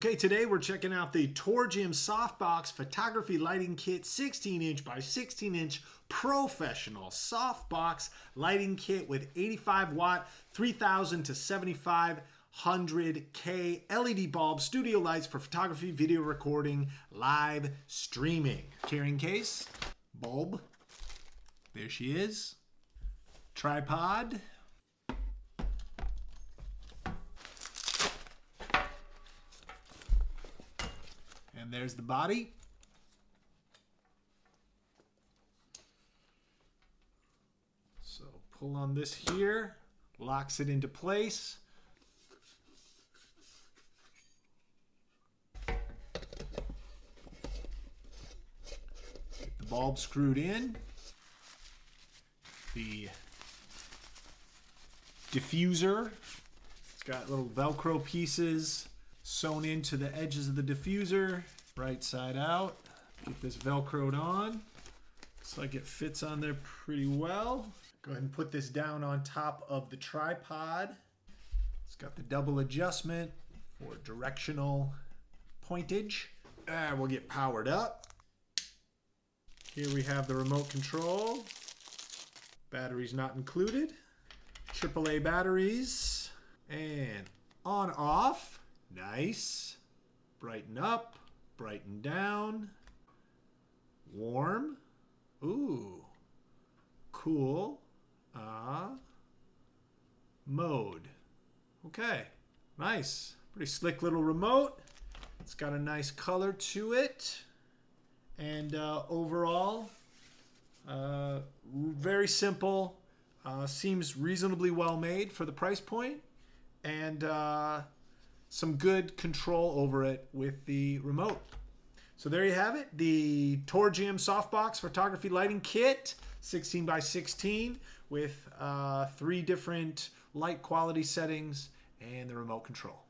Okay, today we're checking out the Torjim Softbox Photography Lighting Kit 16-inch by 16-inch professional softbox lighting kit with 85-watt, 3000 to 7500K LED bulb studio lights for photography, video recording, live streaming. Carrying case, bulb, there she is, tripod, and there's the body. So pull on this here, locks it into place. Get the bulb screwed in. The diffuser, it's got little Velcro pieces sewn into the edges of the diffuser, right side out. Get this Velcroed on. Looks like it fits on there pretty well. Go ahead and put this down on top of the tripod. It's got the double adjustment for directional pointage. And we'll get powered up. Here we have the remote control. Batteries not included. AAA batteries. And on off. Nice. Brighten up, brighten down. Warm. Ooh. Cool. Mode. Okay. Nice. Pretty slick little remote. It's got a nice color to it. And overall, very simple. Seems reasonably well made for the price point. And some good control over it with the remote. So there you have it, the Torjim Softbox Photography Lighting Kit, 16 by 16 with 3 different light quality settings and the remote control.